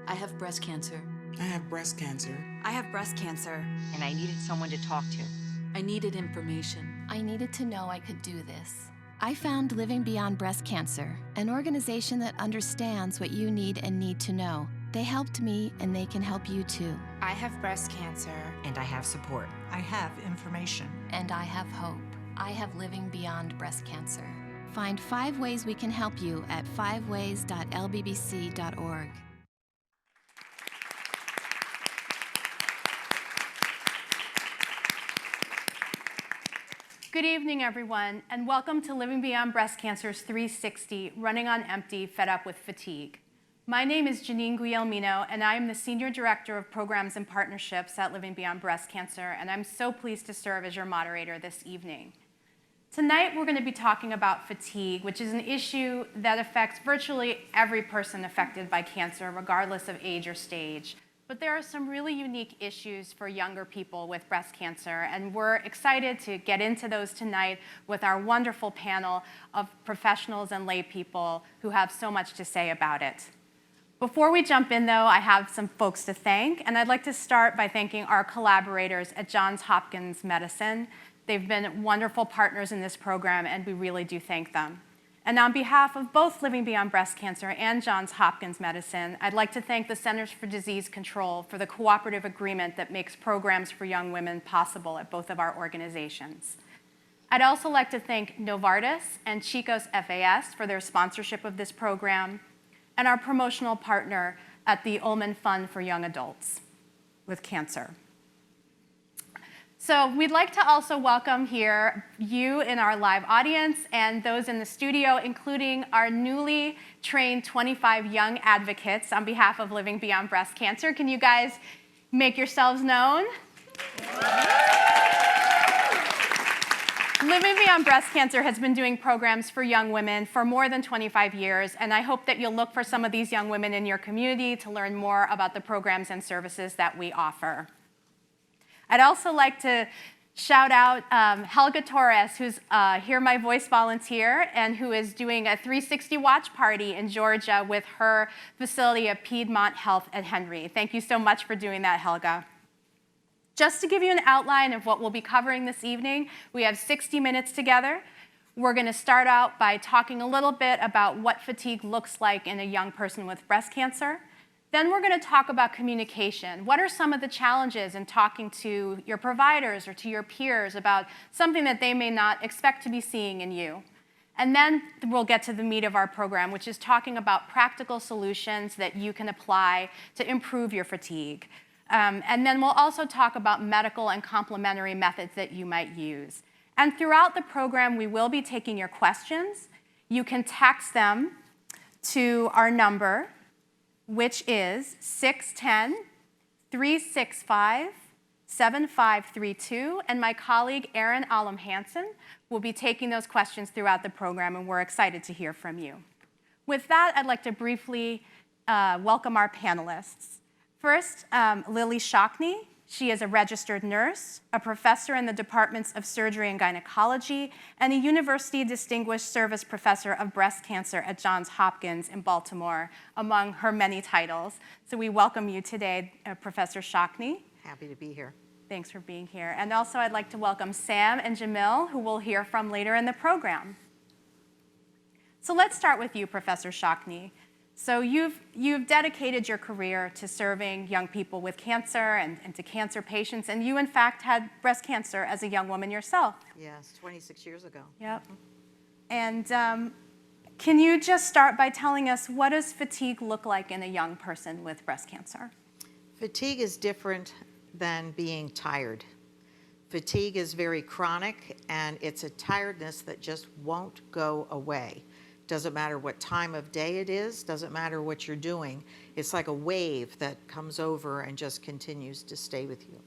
I have breast cancer. I have breast cancer. I have breast cancer. And I needed someone to talk to. I needed information. I needed to know I could do this. I found Living Beyond Breast Cancer, an organization that understands what you need and need to know. They helped me, and they can help you too. I have breast cancer. And I have support. I have information. And I have hope. I have Living Beyond Breast Cancer. Find 5 ways we can help you at 5ways.lbbc.org. Good evening, everyone, and welcome to Living Beyond Breast Cancer's 360, Running on Empty, Fed Up with Fatigue. My name is Janine Guillermino, and I am the Senior Director of Programs and Partnerships at Living Beyond Breast Cancer, and I'm so pleased to serve as your moderator this evening. Tonight, we're going to be talking about fatigue, which is an issue that affects virtually every person affected by cancer, regardless of age or stage. But there are some really unique issues for younger people with breast cancer, and we're excited to get into those tonight with our wonderful panel of professionals and lay people who have so much to say about it. Before we jump in, though, I have some folks to thank, and I'd like to start by thanking our collaborators at Johns Hopkins Medicine. They've been wonderful partners in this program, and we really do thank them. And on behalf of both Living Beyond Breast Cancer and Johns Hopkins Medicine, I'd like to thank the Centers for Disease Control for the cooperative agreement that makes programs for young women possible at both of our organizations. I'd also like to thank Novartis and Chico's FAS for their sponsorship of this program, and our promotional partner at the Ullman Fund for Young Adults with Cancer. So we'd like to also welcome here you in our live audience and those in the studio, including our newly trained 25 young advocates on behalf of Living Beyond Breast Cancer. Can you guys make yourselves known? Living Beyond Breast Cancer has been doing programs for young women for more than 25 years, and I hope that you'll look for some of these young women in your community to learn more about the programs and services that we offer. I'd also like to shout out Helga Torres, who's Hear My Voice volunteer and who is doing a 360 watch party in Georgia with her facility at Piedmont Health at Henry. Thank you so much for doing that, Helga. Just to give you an outline of what we'll be covering this evening, we have 60 minutes together. We're going to start out by talking a little bit about what fatigue looks like in a young person with breast cancer. Then we're going to talk about communication. What are some of the challenges in talking to your providers or to your peers about something that they may not expect to be seeing in you? And then we'll get to the meat of our program, which is talking about practical solutions that you can apply to improve your fatigue. And then we'll also talk about medical and complementary methods that you might use. And throughout the program, we will be taking your questions. You can text them to our number, which is 610-365-7532. And my colleague, Erin Allam Hansen, will be taking those questions throughout the program, and we're excited to hear from you. With that, I'd like to briefly welcome our panelists. First, Lillie Shockney. She is a registered nurse, a professor in the departments of surgery and gynecology, and a University Distinguished Service Professor of Breast Cancer at Johns Hopkins in Baltimore, among her many titles. So we welcome you today, Professor Shockney. Happy to be here. Thanks for being here. And also I'd like to welcome Sam and Jamil, who we'll hear from later in the program. So let's start with you, Professor Shockney. So you've dedicated your career to serving young people with cancer and to cancer patients, and you, in fact, had breast cancer as a young woman yourself. Yes, 26 years ago. Yep. And can you just start by telling us, what does fatigue look like in a young person with breast cancer? Fatigue is different than being tired. Fatigue is very chronic, and it's a tiredness that just won't go away. Doesn't matter what time of day it is, doesn't matter what you're doing. It's like a wave that comes over and just continues to stay with you.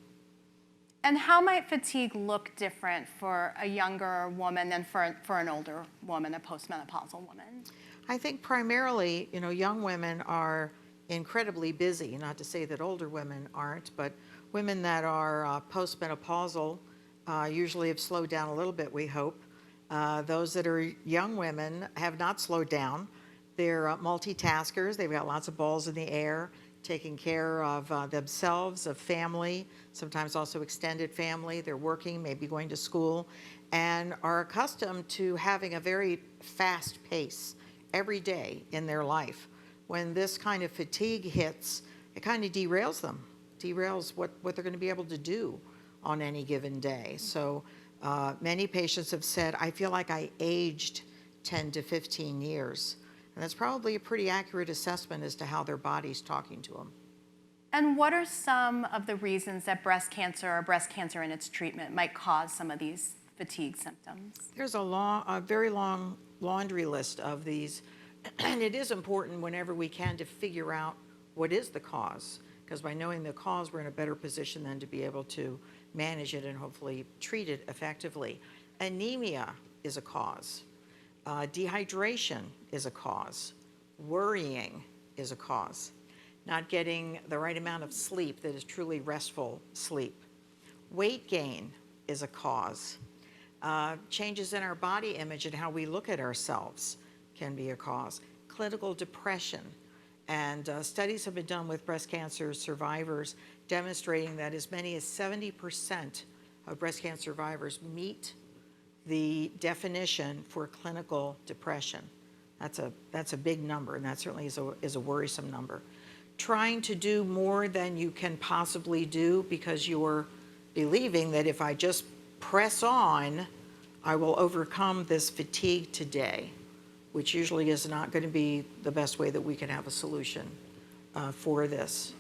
And how might fatigue look different for a younger woman than for an older woman, a postmenopausal woman? I think primarily, young women are incredibly busy. Not to say that older women aren't, but women that are postmenopausal usually have slowed down a little bit, we hope. Those that are young women have not slowed down. They're multitaskers. They've got lots of balls in the air, taking care of themselves, of family, sometimes also extended family. They're working, maybe going to school, and are accustomed to having a very fast pace every day in their life. When this kind of fatigue hits, it kind of derails them, derails what they're going to be able to do on any given day. So many patients have said, I feel like I aged 10 to 15 years. And that's probably a pretty accurate assessment as to how their body's talking to them. And what are some of the reasons that breast cancer or breast cancer and its treatment might cause some of these fatigue symptoms? There's a very long laundry list of these, and it is important whenever we can to figure out what is the cause, because by knowing the cause, we're in a better position then to be able to manage it and hopefully treat it effectively. Anemia is a cause. Dehydration is a cause. Worrying is a cause. Not getting the right amount of sleep that is truly restful sleep. Weight gain is a cause. Changes in our body image and how we look at ourselves can be a cause. Clinical depression. And studies have been done with breast cancer survivors demonstrating that as many as 70% of breast cancer survivors meet the definition for clinical depression. That's a big number, and that certainly is a worrisome number. Trying to do more than you can possibly do because you're believing that if I just press on, I will overcome this fatigue today, which usually is not going to be the best way that we can have a solution for this.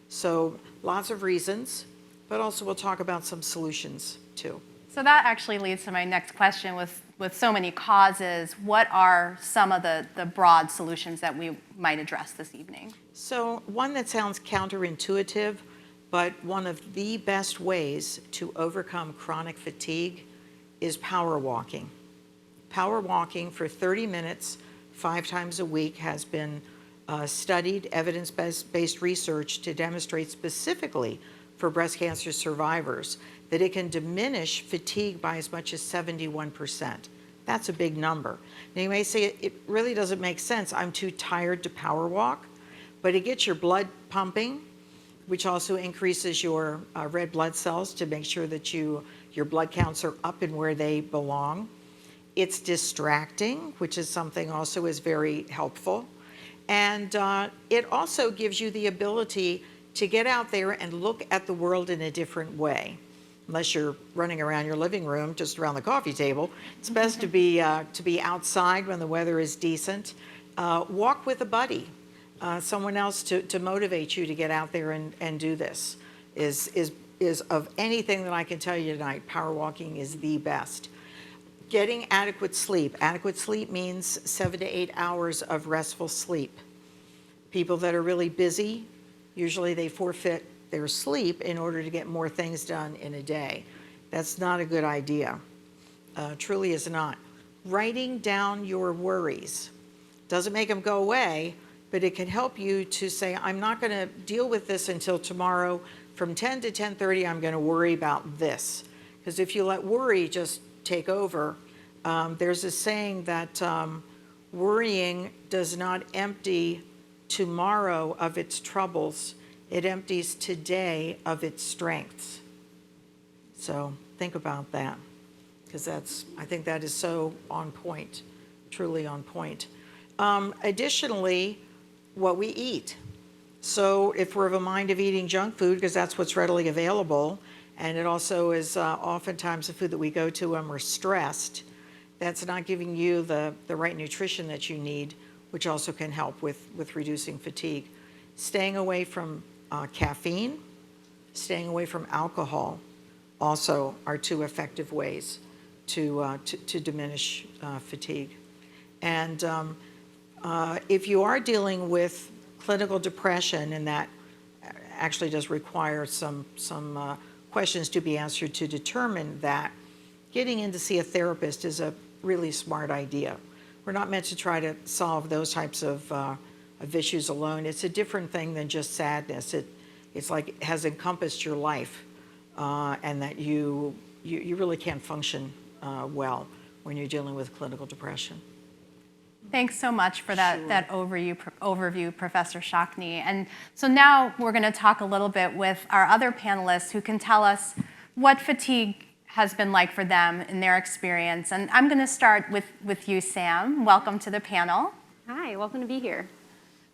So lots of reasons, but also we'll talk about some solutions too. So that actually leads to my next question. With so many causes, what are some of the broad solutions that we might address this evening? So one that sounds counterintuitive, but one of the best ways to overcome chronic fatigue is power walking. Power walking for 30 minutes, 5 times a week has been studied, evidence-based research to demonstrate specifically for breast cancer survivors that it can diminish fatigue by as much as 71%. That's a big number. Now you may say it really doesn't make sense. I'm too tired to power walk, but it gets your blood pumping, which also increases your red blood cells to make sure that your blood counts are up and where they belong. It's distracting, which is something also is very helpful. And it also gives you the ability to get out there and look at the world in a different way. Unless you're running around your living room, just around the coffee table, it's best to be outside when the weather is decent. Walk with a buddy, someone else to motivate you to get out there and do this. Is of anything that I can tell you tonight, power walking is the best. Getting adequate sleep. Adequate sleep means 7 to 8 hours of restful sleep. People that are really busy, usually they forfeit their sleep in order to get more things done in a day. That's not a good idea. Truly is not. Writing down your worries doesn't make them go away, but it can help you to say, I'm not going to deal with this until tomorrow. From 10 to 10:30, I'm going to worry about this. Because if you let worry just take over, there's a saying that worrying does not empty tomorrow of its troubles. It empties today of its strengths. So think about that, because I think that is so on point, truly on point. Additionally, what we eat. So if we're of a mind of eating junk food, because that's what's readily available, and it also is oftentimes the food that we go to when we're stressed, that's not giving you the right nutrition that you need, which also can help with reducing fatigue. Staying away from caffeine, staying away from alcohol also are 2 effective ways to diminish fatigue. And if you are dealing with clinical depression, and that actually does require some questions to be answered to determine that, getting in to see a therapist is a really smart idea. We're not meant to try to solve those types of issues alone. It's a different thing than just sadness. It's like it has encompassed your life, and that you really can't function well when you're dealing with clinical depression. Thanks so much for that overview, Professor Shockney. And so now we're going to talk a little bit with our other panelists who can tell us what fatigue has been like for them in their experience. And I'm going to start with you, Sam. Welcome to the panel. Hi, welcome to be here.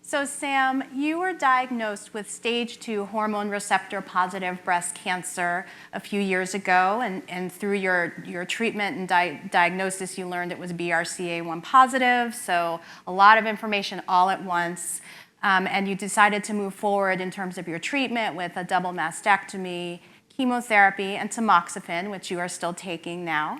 So Sam, you were diagnosed with stage 2 hormone receptor positive breast cancer a few years ago, and through your treatment and diagnosis, you learned it was BRCA1 positive, so a lot of information all at once, and you decided to move forward in terms of your treatment with a double mastectomy, chemotherapy, and tamoxifen, which you are still taking now.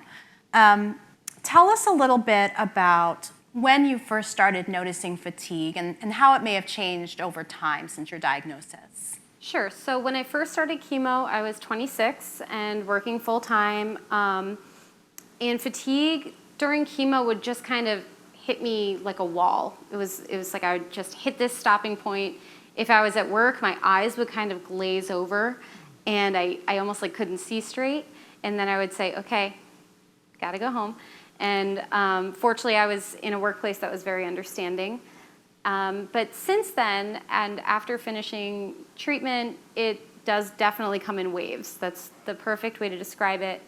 Tell us a little bit about when you first started noticing fatigue and how it may have changed over time since your diagnosis. Sure. So when I first started chemo, I was 26 and working full time. And fatigue during chemo would just kind of hit me like a wall. It was like I would just hit this stopping point. If I was at work, my eyes would kind of glaze over and I almost like couldn't see straight. And then I would say, okay, gotta go home. And fortunately, I was in a workplace that was very understanding. But since then, and after finishing treatment, it does definitely come in waves. That's the perfect way to describe it.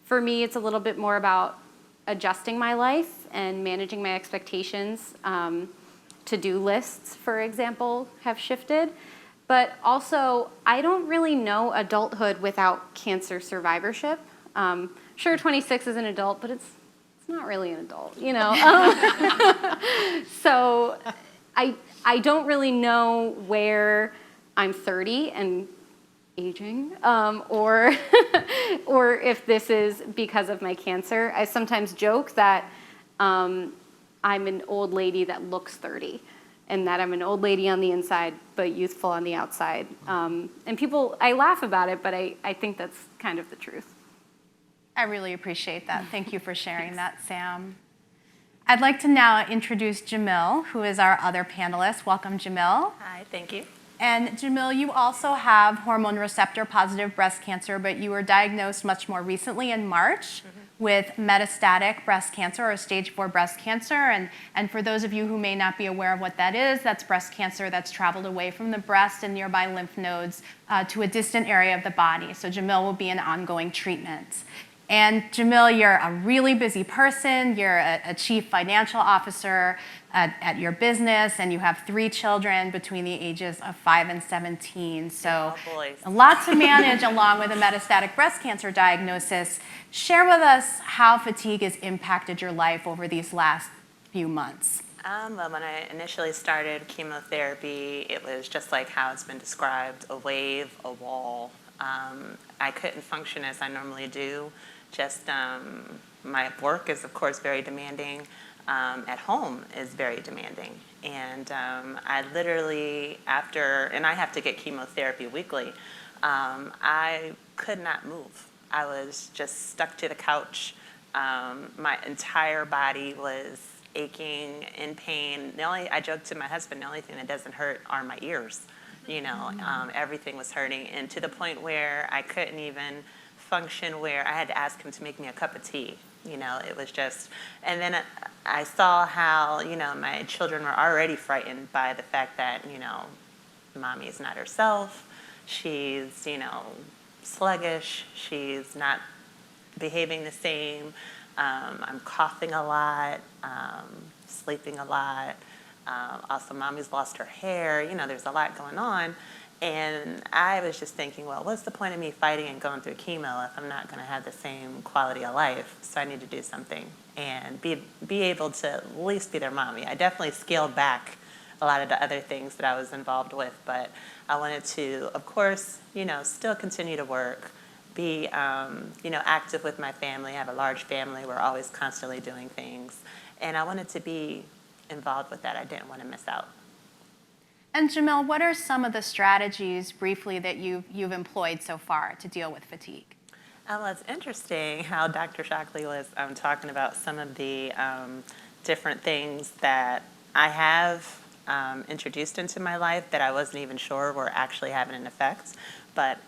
For me, it's a little bit more about adjusting my life and managing my expectations. To-do lists, for example, have shifted. But also, I don't really know adulthood without cancer survivorship. Sure, 26 is an adult, but it's not really an adult, you know. So I don't really know where I'm 30 and aging, or or if this is because of my cancer. I sometimes joke that I'm an old lady that looks 30, and that I'm an old lady on the inside but youthful on the outside. And people, I laugh about it, but I think that's kind of the truth. I really appreciate that. Thank you for sharing that, Sam. I'd like to now introduce Jamil, who is our other panelist. Welcome, Jamil. Hi, thank you. And Jamil, you also have hormone receptor positive breast cancer, but you were diagnosed much more recently in March with metastatic breast cancer or stage 4 breast cancer. And for those of you who may not be aware of what that is, that's breast cancer that's traveled away from the breast and nearby lymph nodes to a distant area of the body. So Jamil will be in ongoing treatment. And Jamil, you're a really busy person. You're a chief financial officer at your business, and you have 3 children between the ages of 5 and 17. So a lot to manage along with a metastatic breast cancer diagnosis. Share with us how fatigue has impacted your life over these last few months. Well, when I initially started chemotherapy, it was just like how it's been described, a wave, a wall. I couldn't function as I normally do. Just my work is, of course, very demanding. At home is very demanding. And I literally, and I have to get chemotherapy weekly, I could not move. I was just stuck to the couch. My entire body was aching, in pain. I joked to my husband, the only thing that doesn't hurt are my ears. You know, everything was hurting, and to the point where I couldn't even function, where I had to ask him to make me a cup of tea. You know, it was just, and then I saw how, you know, my children were already frightened by the fact that, you know, mommy is not herself. She's, you know, sluggish. She's not behaving the same. I'm coughing a lot, sleeping a lot. Also, mommy's lost her hair. You know, there's a lot going on. And I was just thinking, well, what's the point of me fighting and going through chemo if I'm not going to have the same quality of life? So I need to do something and be able to at least be their mommy. I definitely scaled back a lot of the other things that I was involved with, but I wanted to, of course, you know, still continue to work, be, you know, active with my family. I have a large family. We're always constantly doing things. And I wanted to be involved with that. I didn't want to miss out. And Jamil, what are some of the strategies, briefly, that you've employed so far to deal with fatigue? Well, it's interesting how Dr. Shockney was talking about some of the different things that I have introduced into my life that I wasn't even sure were actually having an effect. But,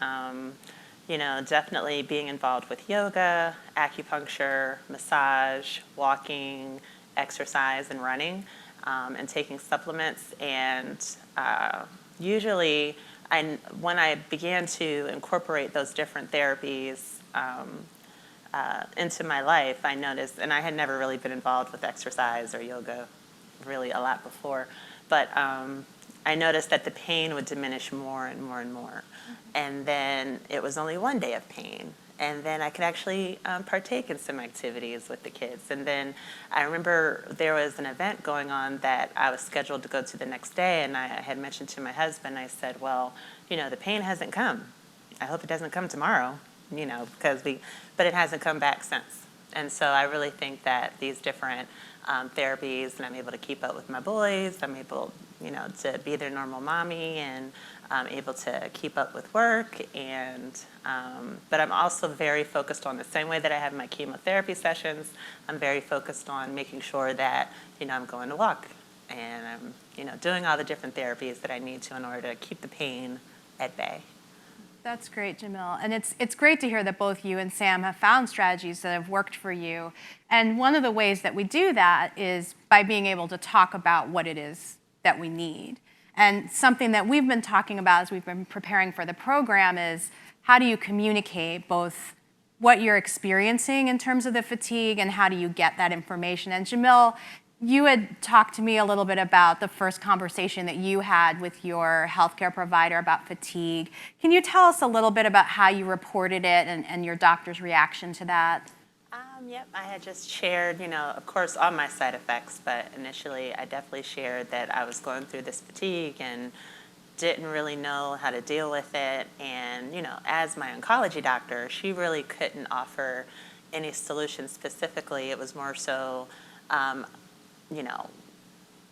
you know, definitely being involved with yoga, acupuncture, massage, walking, exercise and running and taking supplements. And usually, when I began to incorporate those different therapies into my life, I noticed, and I had never really been involved with exercise or yoga really a lot before, but I noticed that the pain would diminish more and more and more. And then it was only one day of pain. And then I could actually partake in some activities with the kids. And then I remember there was an event going on that I was scheduled to go to the next day, and I had mentioned to my husband, I said, well, you know, the pain hasn't come. I hope it doesn't come tomorrow, you know, but it hasn't come back since. And so I really think that these different therapies, and I'm able to keep up with my boys, I'm able, you know, to be their normal mommy, and I'm able to keep up with work, and but I'm also very focused on the same way that I have my chemotherapy sessions. I'm very focused on making sure that, you know, I'm going to walk, and I'm, you know, doing all the different therapies that I need to in order to keep the pain at bay. That's great, Jamil. And it's great to hear that both you and Sam have found strategies that have worked for you. And one of the ways that we do that is by being able to talk about what it is that we need. And something that we've been talking about as we've been preparing for the program is how do you communicate both what you're experiencing in terms of the fatigue and how do you get that information. And Jamil, you had talked to me a little bit about the first conversation that you had with your healthcare provider about fatigue. Can you tell us a little bit about how you reported it and your doctor's reaction to that? Yep, I had just shared, you know, of course, all my side effects, but initially I definitely shared that I was going through this fatigue and didn't really know how to deal with it. And, you know, as my oncology doctor, she really couldn't offer any solutions specifically. It was more so, you know,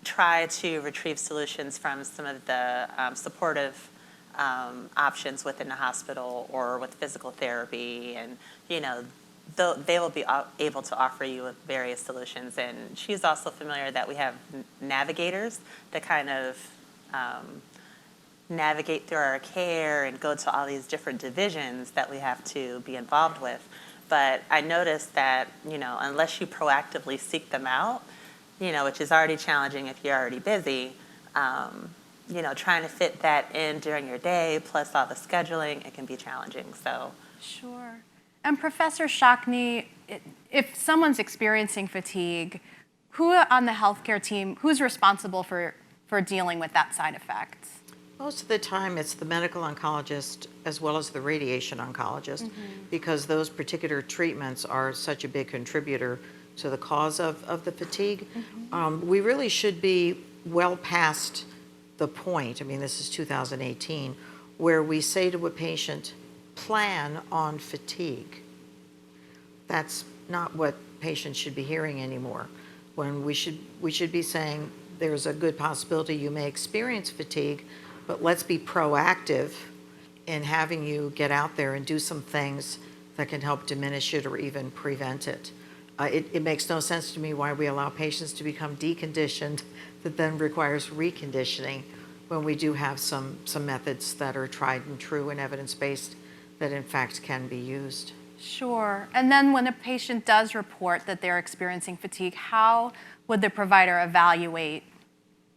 try to retrieve solutions from some of the supportive options within the hospital or with physical therapy, and, you know, they will be able to offer you with various solutions. And she's also familiar that we have navigators that kind of navigate through our care and go to all these different divisions that we have to be involved with. But I noticed that, you know, unless you proactively seek them out, you know, which is already challenging if you're already busy, you know, trying to fit that in during your day, plus all the scheduling, it can be challenging, so. Sure. And Professor Shockney, if someone's experiencing fatigue, who on the healthcare team, who's responsible for dealing with that side effect? Most of the time, it's the medical oncologist as well as the radiation oncologist, because those particular treatments are such a big contributor to the cause of the fatigue. We really should be well past the point, I mean, this is 2018, where we say to a patient, plan on fatigue. That's not what patients should be hearing anymore. When we should be saying there's a good possibility you may experience fatigue, but let's be proactive in having you get out there and do some things that can help diminish it or even prevent it. It makes no sense to me why we allow patients to become deconditioned that then requires reconditioning when we do have some methods that are tried and true and evidence-based that in fact can be used. Sure. And then when a patient does report that they're experiencing fatigue, how would the provider evaluate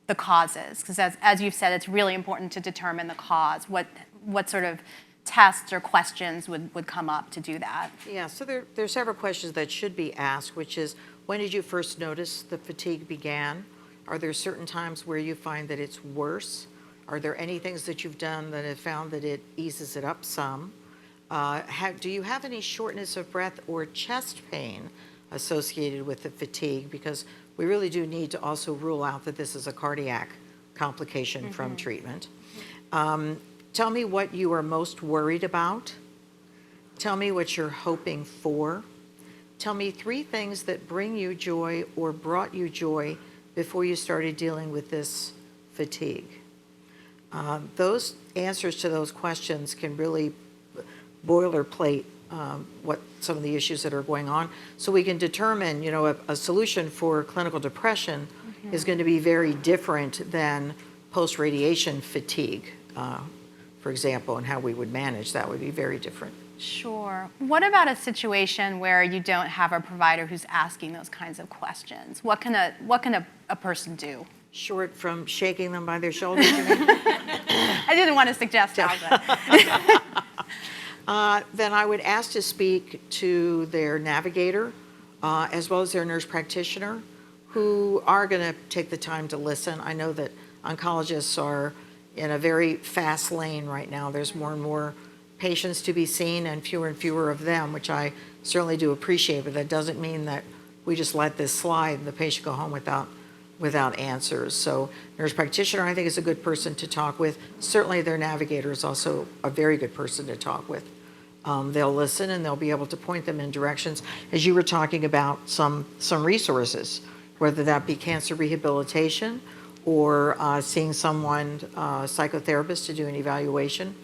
the causes? Because as you've said, it's really important to determine the cause. What sort of tests or questions would come up to do that? Yeah, so there are several questions that should be asked, which is, when did you first notice the fatigue began? Are there certain times where you find that it's worse? Are there any things that you've done that have found that it eases it up some? Do you have any shortness of breath or chest pain associated with the fatigue? Because we really do need to also rule out that this is a cardiac complication from treatment. Tell me what you are most worried about. Tell me what you're hoping for. Tell me 3 things that bring you joy or brought you joy before you started dealing with this fatigue. Those answers to those questions can really boilerplate what some of the issues that are going on, so we can determine, you know, a solution for clinical depression is going to be very different than post-radiation fatigue, for example, and how we would manage that would be very different. Sure. What about a situation where you don't have a provider who's asking those kinds of questions? What can a person do? Short from shaking them by their shoulders, you mean? I didn't want to suggest that, but Then I would ask to speak to their navigator, as well as their nurse practitioner, who are going to take the time to listen. I know that oncologists are in a very fast lane right now. There's more and more patients to be seen and fewer of them, which I certainly do appreciate, but that doesn't mean that we just let this slide and the patient go home without answers. So nurse practitioner, I think, is a good person to talk with. Certainly their navigator is also a very good person to talk with. They'll listen and they'll be able to point them in directions. As you were talking about some resources, whether that be cancer rehabilitation or seeing someone, psychotherapist to do an evaluation,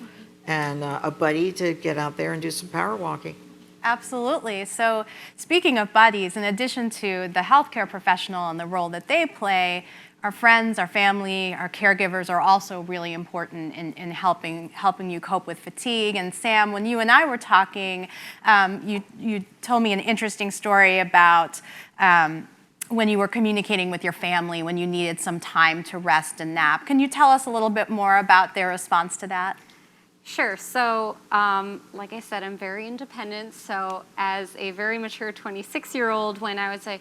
and a buddy to get out there and do some power walking. absolutely. So speaking of buddies, in addition to the healthcare professional and the role that they play, our friends, our family, our caregivers are also really important in helping you cope with fatigue. And Sam, when you and I were talking, you told me an interesting story about when you were communicating with your family, when you needed some time to rest and nap. Can you tell us a little bit more about their response to that? Sure. So, like I said, I'm very independent. So, as a very mature 26-year-old, when I would say,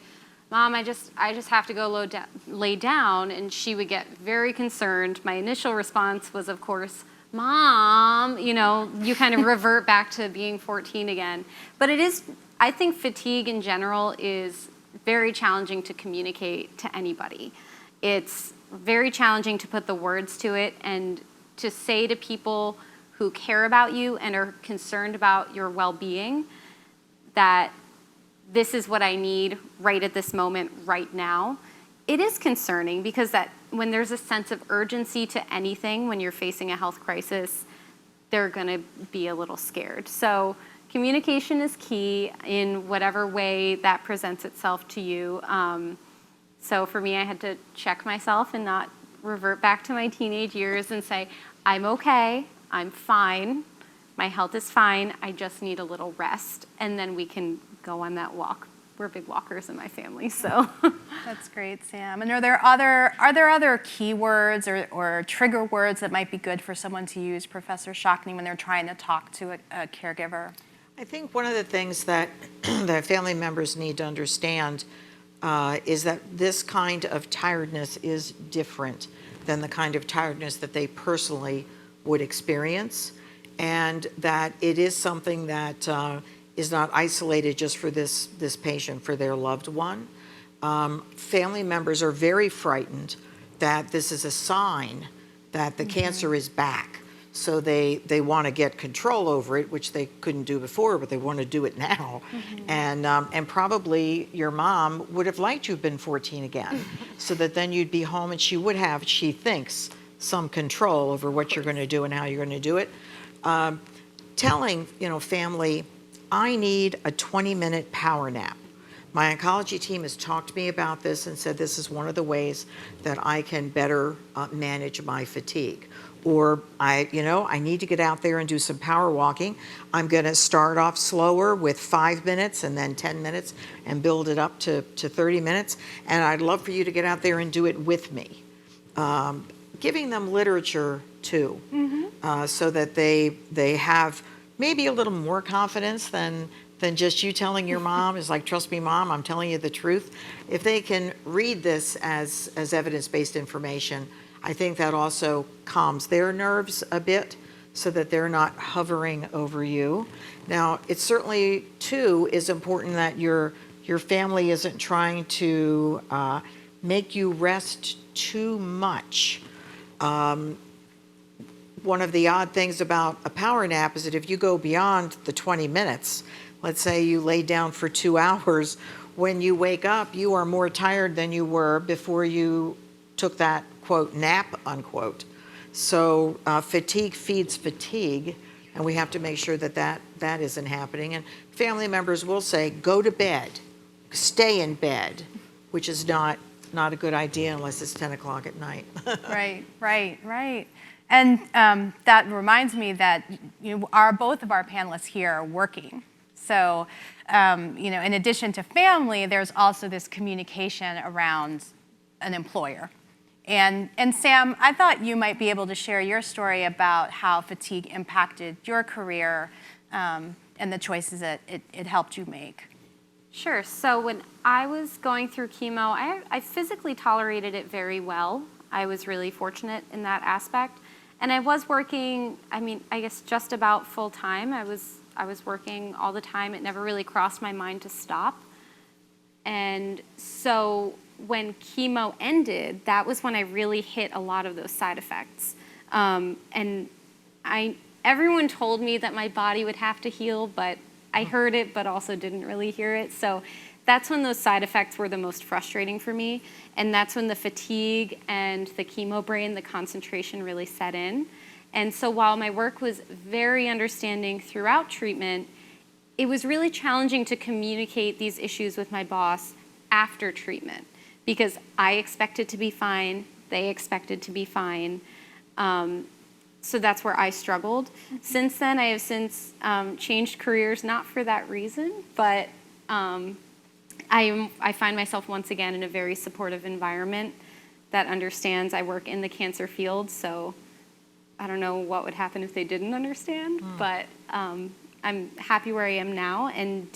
"Mom, I just have to go lay down," and she would get very concerned, my initial response was, of course, "Mom," you kind of revert back to being 14 again. But I think fatigue in general is very challenging to communicate to anybody. It's very challenging to put the words to it and to say to people who care about you and are concerned about your well-being that this is what I need right at this moment, right now. It is concerning because that when there's a sense of urgency to anything, when you're facing a health crisis, they're gonna be a little scared. So communication is key in whatever way that presents itself to you. So for me, I had to check myself and not revert back to my teenage years and say, I'm okay, I'm fine, my health is fine, I just need a little rest, and then we can go on that walk. We're big walkers in my family, so. That's great, Sam. And are there other keywords or trigger words that might be good for someone to use, Professor Shockney, when they're trying to talk to a caregiver? I think one of the things that that family members need to understand is that this kind of tiredness is different than the kind of tiredness that they personally would experience, and that it is something that is not isolated just for this patient, for their loved one. Family members are very frightened that this is a sign that the cancer is back. So they want to get control over it, which they couldn't do before, but they want to do it now. And probably your mom would have liked you to have been 14 again, so that then you'd be home and she would have, she thinks, some control over what you're going to do and how you're going to do it. Telling, family, I need a 20-minute power nap. My oncology team has talked to me about this and said this is one of the ways that I can better manage my fatigue. Or I need to get out there and do some power walking. I'm going to start off slower with 5 minutes and then 10 minutes and build it up to 30 minutes. And I'd love for you to get out there and do it with me. Giving them literature too, so that they have maybe a little more confidence than just you telling your mom. Is like, trust me, Mom, I'm telling you the truth. If they can read this as evidence-based information, I think that also calms their nerves a bit so that they're not hovering over you. Now, it certainly, too, is important that your family isn't trying to make you rest too much. One of the odd things about a power nap is that if you go beyond the 20 minutes, let's say you lay down for 2 hours, when you wake up, you are more tired than you were before you took that, quote, nap, unquote. So fatigue feeds fatigue, and we have to make sure that isn't happening. And family members will say, go to bed, stay in bed, which is not a good idea unless it's 10 o'clock at night. Right. And that reminds me that both of our panelists here are working. So, in addition to family, there's also this communication around an employer. And Sam, I thought you might be able to share your story about how fatigue impacted your career and the choices that it helped you make. Sure. So when I was going through chemo, I physically tolerated it very well. I was really fortunate in that aspect. And I was working, I guess just about full time. I was working all the time. It never really crossed my mind to stop. And so when chemo ended, that was when I really hit a lot of those side effects. And everyone told me that my body would have to heal, but I heard it, but also didn't really hear it. So that's when those side effects were the most frustrating for me. And that's when the fatigue and the chemo brain, the concentration really set in. And so while my work was very understanding throughout treatment, it was really challenging to communicate these issues with my boss after treatment because I expected to be fine, they expected to be fine. So that's where I struggled. Since then, I have changed careers, not for that reason, but I find myself once again in a very supportive environment that understands I work in the cancer field, so I don't know what would happen if they didn't understand, but I'm happy where I am now, and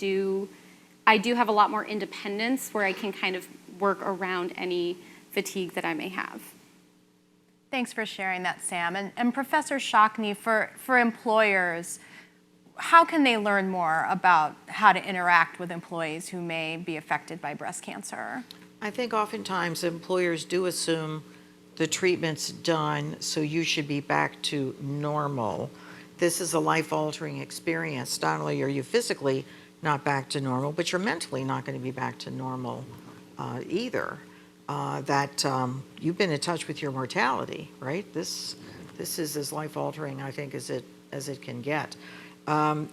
I do have a lot more independence where I can kind of work around any fatigue that I may have. Thanks for sharing that, Sam. And Professor Shockney, for employers, how can they learn more about how to interact with employees who may be affected by breast cancer? I think oftentimes employers do assume the treatment's done, so you should be back to normal. This is a life-altering experience. Not only are you physically not back to normal, but you're mentally not going to be back to normal either. You've been in touch with your mortality, right? This is as life-altering, I think, as it can get. One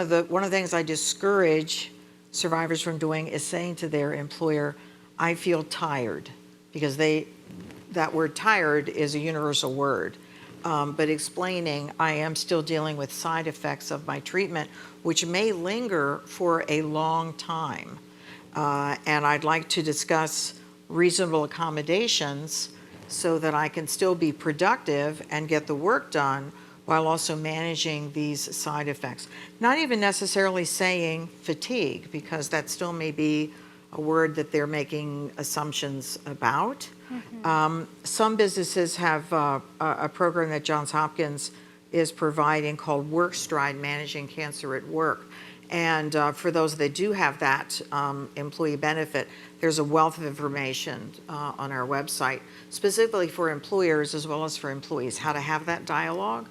of the things I discourage survivors from doing is saying to their employer, "I feel tired," because that word "tired" is a universal word. But explaining, I am still dealing with side effects of my treatment, which may linger for a long time. And I'd like to discuss reasonable accommodations so that I can still be productive and get the work done while also managing these side effects. Not even necessarily saying fatigue, because that still may be a word that they're making assumptions about. Some businesses have a program that Johns Hopkins is providing called Work Stride, Managing Cancer at Work. And for those that do have that employee benefit, there's a wealth of information on our website, specifically for employers as well as for employees, how to have that dialogue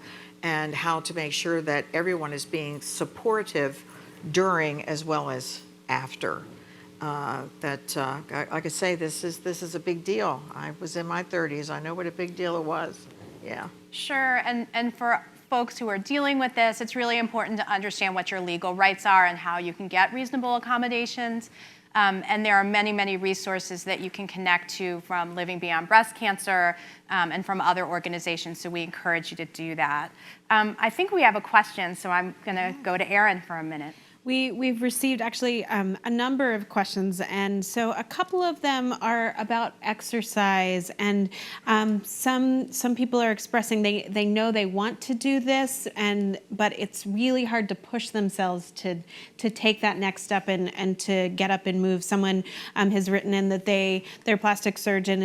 and how to make sure that everyone is being supportive during as well as after. Like I say, this is a big deal. I was in my 30s. I know what a big deal it was. Yeah. Sure, and for folks who are dealing with this, it's really important to understand what your legal rights are and how you can get reasonable accommodations. And there are many, many resources that you can connect to from Living Beyond Breast Cancer and from other organizations, so we encourage you to do that. I think we have a question, so I'm going to go to Erin for a minute. We've received actually a number of questions, and so a couple of them are about exercise, and some people are expressing they know they want to do this, but it's really hard to push themselves to take that next step and to get up and move. Someone has written in that their plastic surgeon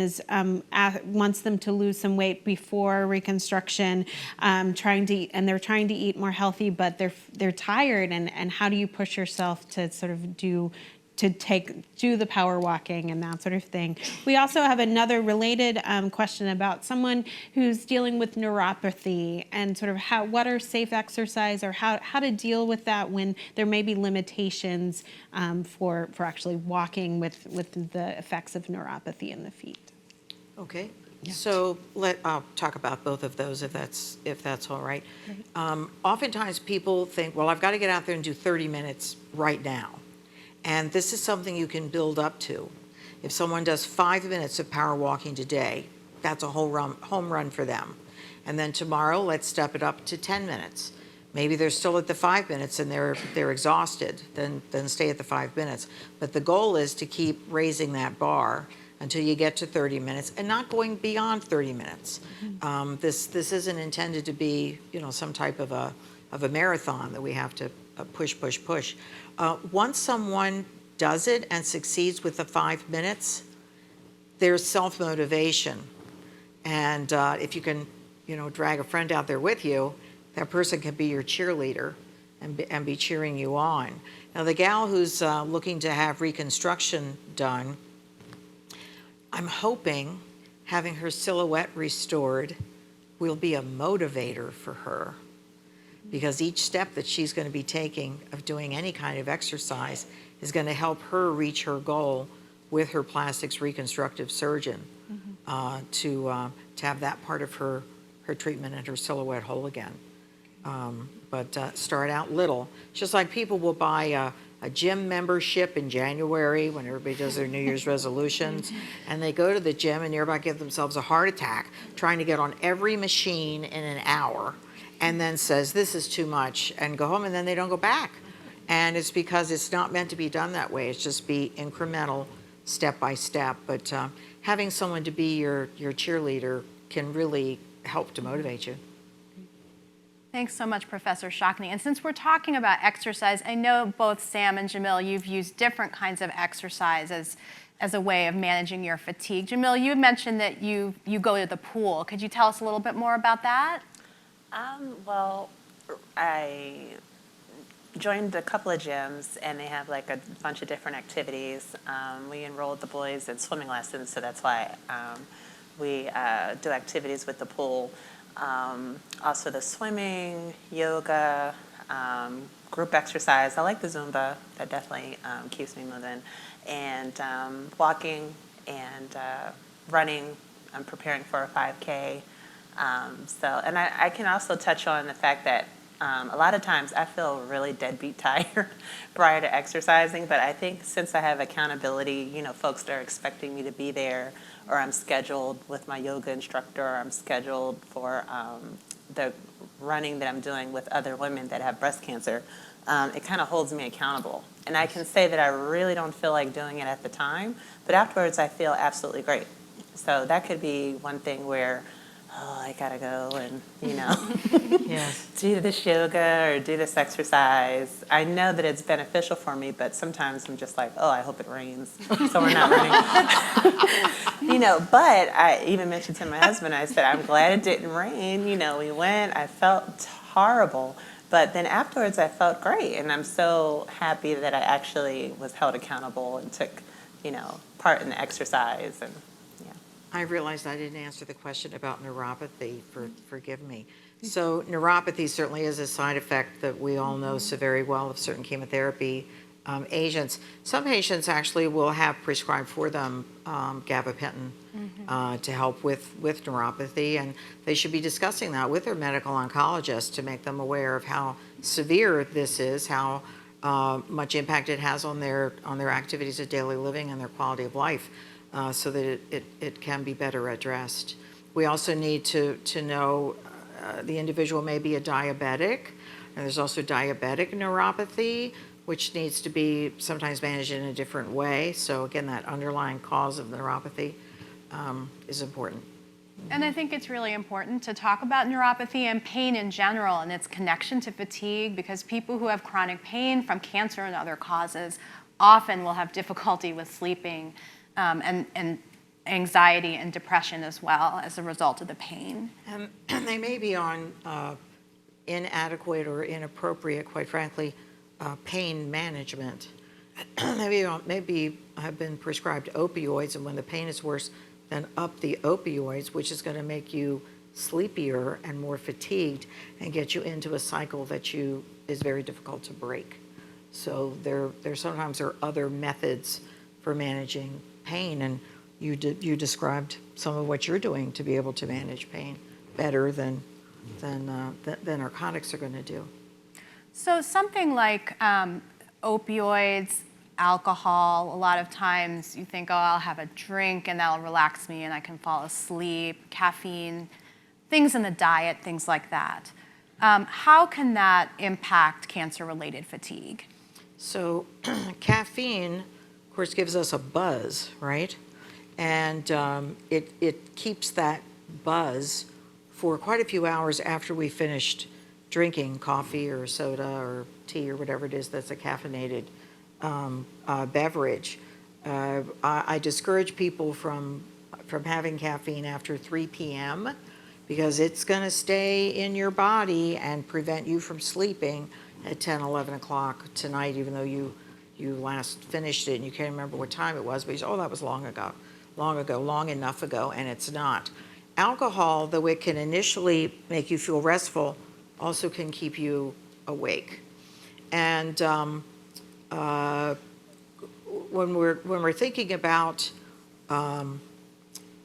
wants them to lose some weight before reconstruction, and they're trying to eat more healthy, but they're tired, and how do you push yourself to sort of do the power walking and that sort of thing. We also have another related question about someone who's dealing with neuropathy and sort of what are safe exercise or how to deal with that when there may be limitations for actually walking with the effects of neuropathy in the feet. Okay. Yeah. So I'll talk about both of those if that's all right. Oftentimes people think, well, I've got to get out there and do 30 minutes right now. And this is something you can build up to. If someone does 5 minutes of power walking today, that's a home run for them. And then tomorrow, let's step it up to 10 minutes. Maybe they're still at the 5 minutes and they're exhausted, then stay at the 5 minutes. But the goal is to keep raising that bar until you get to 30 minutes and not going beyond 30 minutes. This isn't intended to be, some type of a marathon that we have to push. Once someone does it and succeeds with the 5 minutes, there's self-motivation. And if you can, drag a friend out there with you, that person can be your cheerleader and be cheering you on. Now, the gal who's looking to have reconstruction done, I'm hoping having her silhouette restored will be a motivator for her, because each step that she's going to be taking of doing any kind of exercise is going to help her reach her goal with her plastics reconstructive surgeon to have that part of her treatment and her silhouette whole again. But start out little. It's just like people will buy a gym membership in January when everybody does their New Year's resolutions, and they go to the gym and nearby give themselves a heart attack trying to get on every machine in an hour, and then says, this is too much, and go home, and then they don't go back. And it's because it's not meant to be done that way. It's just be incremental, step by step. But having someone to be your cheerleader can really help to motivate you. Thanks so much, Professor Shockney. And since we're talking about exercise, I know both Sam and Jamil, you've used different kinds of exercise as a way of managing your fatigue. Jamil, you mentioned that you go to the pool. Could you tell us a little bit more about that? Well, I joined a couple of gyms, and they have like a bunch of different activities. We enrolled the boys in swimming lessons, so that's why we do activities with the pool. Also the swimming, yoga, group exercise. I like the Zumba. That definitely keeps me moving. And walking and running. I'm preparing for a 5K. And I can also touch on the fact that a lot of times I feel really deadbeat tired prior to exercising, but I think since I have accountability, folks that are expecting me to be there, or I'm scheduled with my yoga instructor, or I'm scheduled for the running that I'm doing with other women that have breast cancer, it kind of holds me accountable. And I can say that I really don't feel like doing it at the time, but afterwards I feel absolutely great. So that could be one thing where, I gotta go and, Yes. do this yoga or do this exercise. I know that it's beneficial for me, but sometimes I'm just like, I hope it rains, so we're not running. But I even mentioned to my husband, I said, I'm glad it didn't rain. We went, I felt horrible, but then afterwards I felt great, and I'm so happy that I actually was held accountable and took, part in the exercise. And I realized I didn't answer the question about neuropathy. Forgive me. So neuropathy certainly is a side effect that we all know so very well of certain chemotherapy agents. Some patients actually will have prescribed for them gabapentin to help with neuropathy, and they should be discussing that with their medical oncologist to make them aware of how severe this is, how much impact it has on their activities of daily living and their quality of life. So that it can be better addressed. We also need to know the individual may be a diabetic, and there's also diabetic neuropathy, which needs to be sometimes managed in a different way. So again, that underlying cause of neuropathy is important. And I think it's really important to talk about neuropathy and pain in general and its connection to fatigue, because people who have chronic pain from cancer and other causes often will have difficulty with sleeping, and anxiety and depression as well as a result of the pain. And they may be on inadequate or inappropriate, quite frankly, pain management. Maybe have been prescribed opioids, and when the pain is worse, then up the opioids, which is going to make you sleepier and more fatigued and get you into a cycle that is very difficult to break. So there sometimes are other methods for managing pain, and you described some of what you're doing to be able to manage pain better than narcotics are going to do. So something like opioids, alcohol, a lot of times you think, I'll have a drink and that'll relax me and I can fall asleep. Caffeine. things in the diet, things like that. How can that impact cancer-related fatigue? So caffeine, of course, gives us a buzz, right? And it keeps that buzz for quite a few hours after we finished drinking coffee or soda or tea or whatever it is that's a caffeinated beverage. I discourage people from having caffeine after 3 p.m. because it's going to stay in your body and prevent you from sleeping at 10, 11 o'clock tonight, even though you last finished it and you can't remember what time it was, but you say, oh, that was long enough ago, and it's not. Alcohol, though it can initially make you feel restful, also can keep you awake. And when we're thinking about, and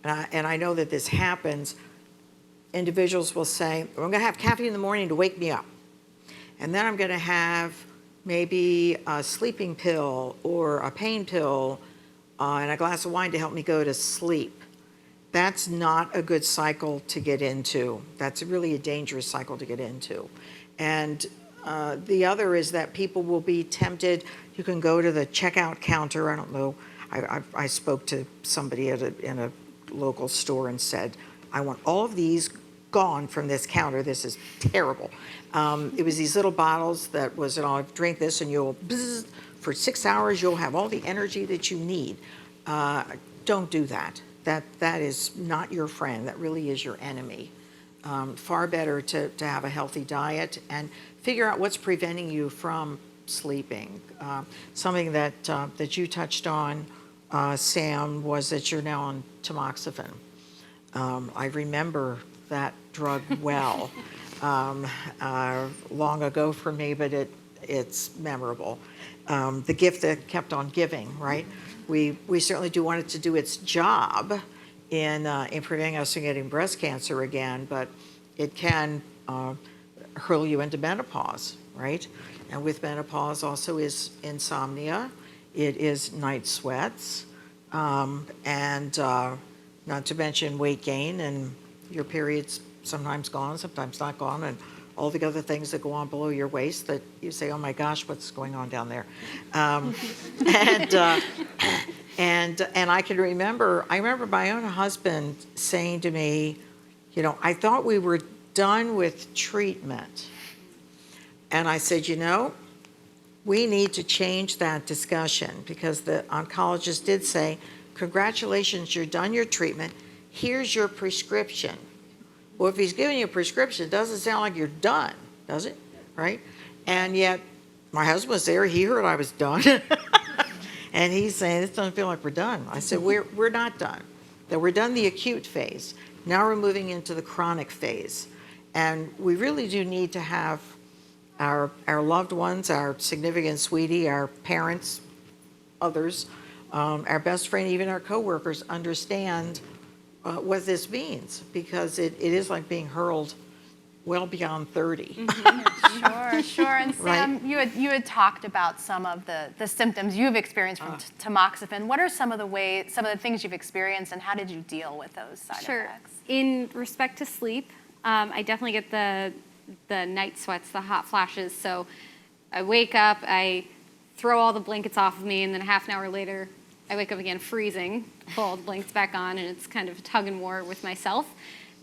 I know that this happens, individuals will say, I'm going to have caffeine in the morning to wake me up. And then I'm going to have maybe a sleeping pill or a pain pill and a glass of wine to help me go to sleep. That's not a good cycle to get into. That's really a dangerous cycle to get into. And the other is that people will be tempted. You can go to the checkout counter. I don't know. I spoke to somebody in a local store and said, I want all of these gone from this counter. This is terrible. It was these little bottles that was, drink this and you'll, bzz, for 6 hours, you'll have all the energy that you need. Don't do that. That is not your friend. That really is your enemy. Far better to have a healthy diet and figure out what's preventing you from sleeping. Something that you touched on, Sam, was that you're now on Tamoxifen. I remember that drug well. Long ago for me, but it's memorable. The gift that kept on giving, right? We certainly do want it to do its job in preventing us from getting breast cancer again, but it can hurl you into menopause, right? And with menopause also is insomnia. It is night sweats, and not to mention weight gain, and your period's sometimes gone, sometimes not gone, and all the other things that go on below your waist that you say, oh my gosh, what's going on down there? And I can remember, my own husband saying to me, I thought we were done with treatment. And I said, we need to change that discussion because the oncologist did say, congratulations, you're done your treatment. Here's your prescription. Well, if he's giving you a prescription, it doesn't sound like you're done, does it? Right? And yet, my husband was there. He heard I was done. And he's saying, this doesn't feel like we're done. I said, we're not done. That we're done the acute phase. Now we're moving into the chronic phase. And we really do need to have our loved ones, our significant sweetie, our parents, others, our best friend, even our coworkers understand what this means, because it is like being hurled well beyond 30. Mm-hmm. Sure. And Sam, Right. you had talked about some of the symptoms you've experienced from tamoxifen. What are some of the things you've experienced, and how did you deal with those side effects? In respect to sleep, I definitely get the night sweats, the hot flashes. So I wake up, I throw all the blankets off of me, and then a half an hour later, I wake up again freezing, pull all the blankets back on, and it's kind of a tug and war with myself.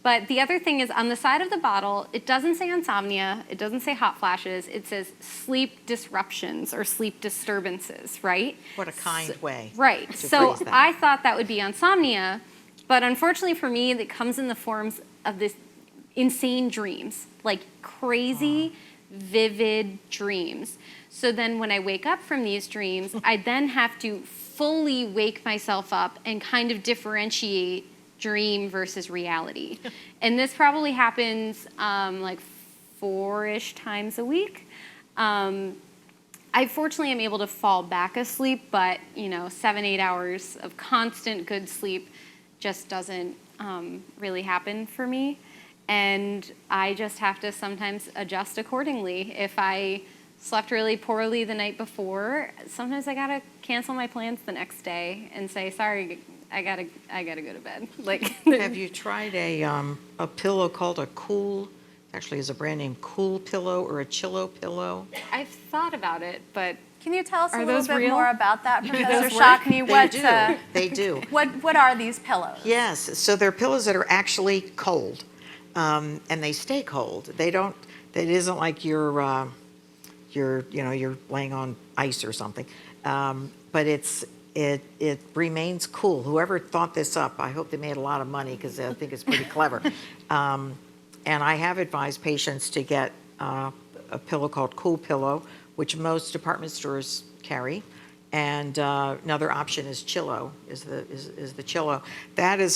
But the other thing is, on the side of the bottle, it doesn't say insomnia, it doesn't say hot flashes, it says sleep disruptions or sleep disturbances, right? What a kind way. Right. to So phrase that. I thought that would be insomnia, but unfortunately for me, it comes in the forms of this insane dreams, like crazy, vivid dreams. So then when I wake up from these dreams, I then have to fully wake myself up and kind of differentiate dream versus reality. And this probably happens like 4-ish times a week. I fortunately am able to fall back asleep, but 7-8 hours of constant good sleep just doesn't really happen for me. And I just have to sometimes adjust accordingly. If I slept really poorly the night before, sometimes I gotta cancel my plans the next day and say, sorry, I gotta go to bed. Like, Have you tried a pillow called a actually is a brand name, Cool Pillow or a Chillo Pillow? I've thought about it, but Can you tell us Are a little those bit real? more about that, Professor those work? Shockney? They do. What are these pillows? Yes, so they're pillows that are actually cold, and they stay cold. It isn't like you're laying on ice or something, but it remains cool. Whoever thought this up, I hope they made a lot of money because I think it's pretty clever. And I have advised patients to get a pillow called Cool Pillow, which most department stores carry. And another option is Chillo, is the Chillo. That is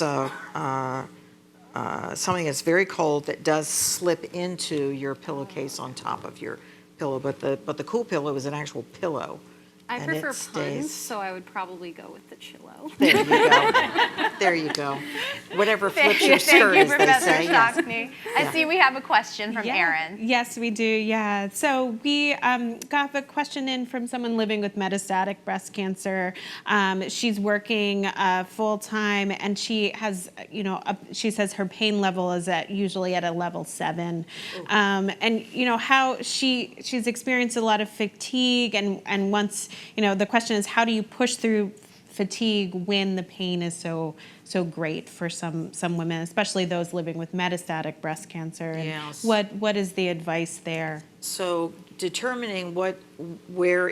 something that's very cold that does slip into your pillowcase on top of your pillow. But the Cool Pillow is an actual pillow. I and prefer it stays- puns, so I would probably go with the Chillo. There you go. There you go. Whatever flips your skirt, Thank you, as they Professor say. Yes. Shockney. I see we have a question from Erin. Yes, we do. Yeah. So we got a question in from someone living with metastatic breast cancer. She's working full time, and she has, she says her pain level is usually at a level 7, and how she's experienced a lot of fatigue, and once the question is, how do you push through fatigue when the pain is so great for some women, especially those living with metastatic breast cancer? And Yes. what is the advice there? So determining where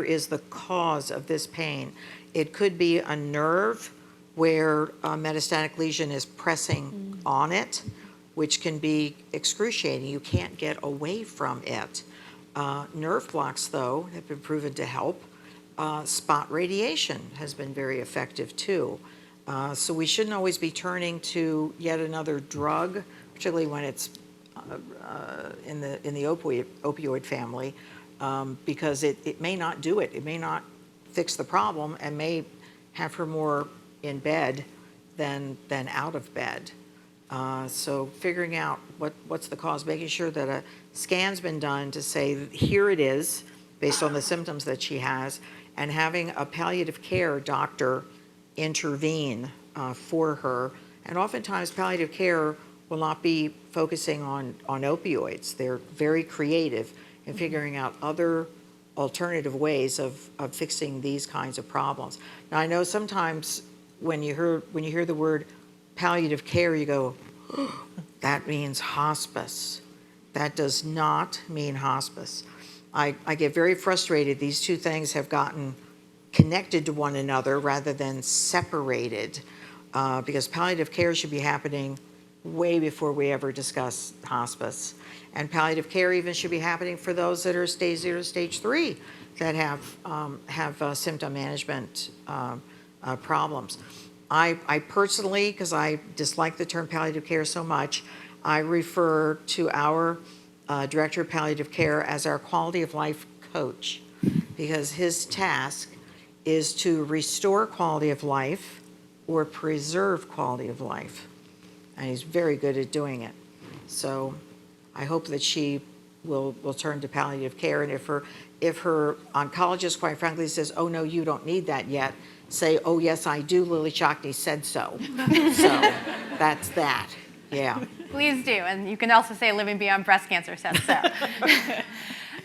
is the cause of this pain. It could be a nerve where a metastatic lesion is pressing on it, which can be excruciating. You can't get away from it. Nerve blocks, though, have been proven to help. Spot radiation has been very effective, too. So we shouldn't always be turning to yet another drug, particularly when it's in the opioid family, because it may not do it. It may not fix the problem and may have her more in bed than out of bed. So figuring out what's the cause, making sure that a scan's been done to say, here it is, based on the symptoms that she has, and having a palliative care doctor intervene for her. And oftentimes palliative care will not be focusing on opioids. They're very creative in figuring out other alternative ways of fixing these kinds of problems. Now I know sometimes when you hear the word palliative care, you go, oh, that means hospice. That does not mean hospice. I get very frustrated. These two things have gotten connected to one another rather than separated, because palliative care should be happening way before we ever discuss hospice. And palliative care even should be happening for those that are stage 0 to stage 3 that have symptom management problems. I personally, because I dislike the term palliative care so much, I refer to our Director of Palliative Care as our quality of life coach, because his task is to restore quality of life or preserve quality of life. And he's very good at doing it. So I hope that she will turn to palliative care. And if her oncologist, quite frankly, says, oh, no, you don't need that yet, say, oh, yes, I do. Lillie Shockney said so. So that's that. Yeah. Please do. And you can also say Living Beyond Breast Cancer says so.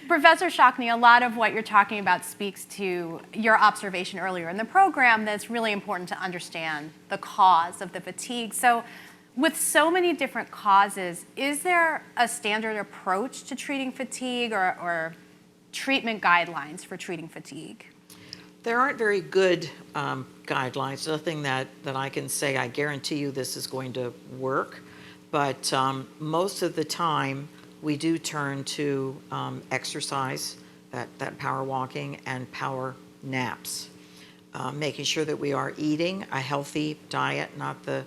Professor Shockney, a lot of what you're talking about speaks to your observation earlier in the program that it's really important to understand the cause of the fatigue. So with so many different causes, is there a standard approach to treating fatigue or treatment guidelines for treating fatigue? There aren't very good guidelines, nothing that I can say, I guarantee you this is going to work. But most of the time, we do turn to exercise, that power walking, and power naps. Making sure that we are eating a healthy diet, not the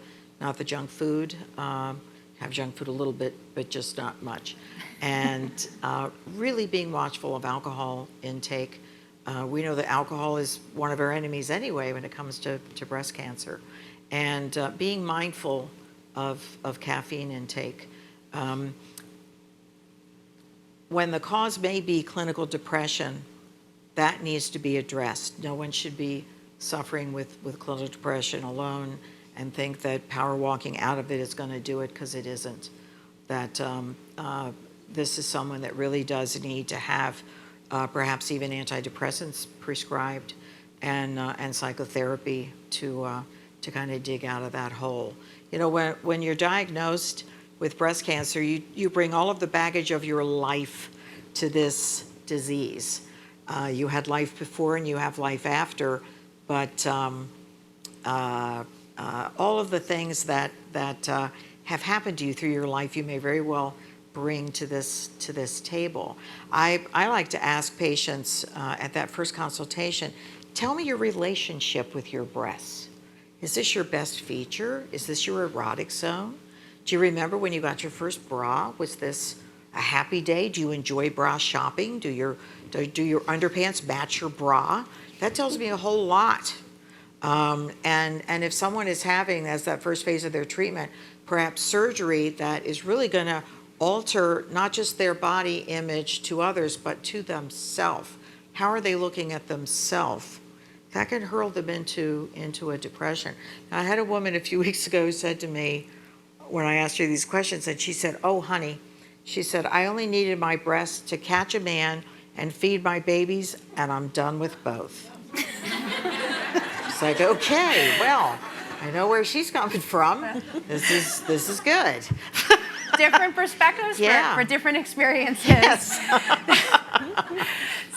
junk food. Have junk food a little bit, but just not much. And really being watchful of alcohol intake. We know that alcohol is one of our enemies anyway when it comes to breast cancer. And being mindful of caffeine intake. When the cause may be clinical depression, that needs to be addressed. No one should be suffering with clinical depression alone and think that power walking out of it is going to do it, because it isn't. That this is someone that really does need to have perhaps even antidepressants prescribed and psychotherapy to kind of dig out of that hole. You know, when you're diagnosed with breast cancer, you bring all of the baggage of your life to this disease. You had life before and you have life after, but all of the things that have happened to you through your life, you may very well bring to this table. I like to ask patients at that first consultation, tell me your relationship with your breasts. Is this your best feature? Is this your erotic zone? Do you remember when you got your first bra? Was this a happy day? Do you enjoy bra shopping? Do your underpants match your bra? That tells me a whole lot. And if someone is having, as that first phase of their treatment, perhaps surgery that is really going to alter not just their body image to others, but to themselves. How are they looking at themselves? That can hurl them into a depression. Now, I had a woman a few weeks ago who said to me, when I asked her these questions, and she said, oh, honey, she said, I only needed my breasts to catch a man and feed my babies, and I'm done with both. It's like, okay, well, I know where she's coming from. This is good. Different perspectives for different experiences. Yes.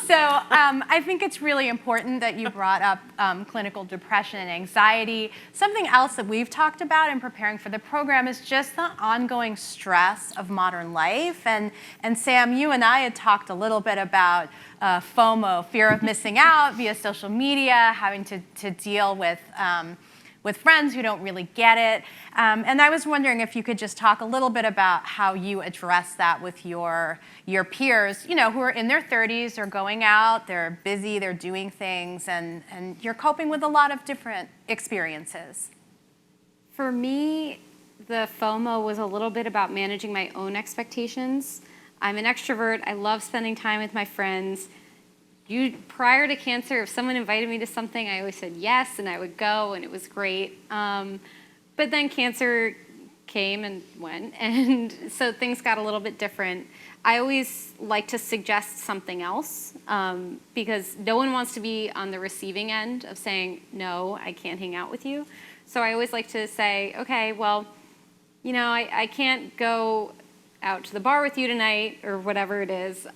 So I think it's really important that you brought up clinical depression and anxiety. Something else that we've talked about in preparing for the program is just the ongoing stress of modern life. And Sam, you and I had talked a little bit about FOMO, fear of missing out via social media, having to deal with friends who don't really get it. And I was wondering if you could just talk a little bit about how you address that with your peers, you know, who are in their 30s or going out, they're busy, they're doing things, and you're coping with a lot of different experiences. For me, the FOMO was a little bit about managing my own expectations. I'm an extrovert. I love spending time with my friends. Prior to cancer, if someone invited me to something, I always said yes, and I would go, and it was great. But then cancer came and went, and so things got a little bit different. I always like to suggest something else, because no one wants to be on the receiving end of saying, no, I can't hang out with you. So I always like to say, okay, well, you know, I can't go out to the bar with you tonight, or whatever it is,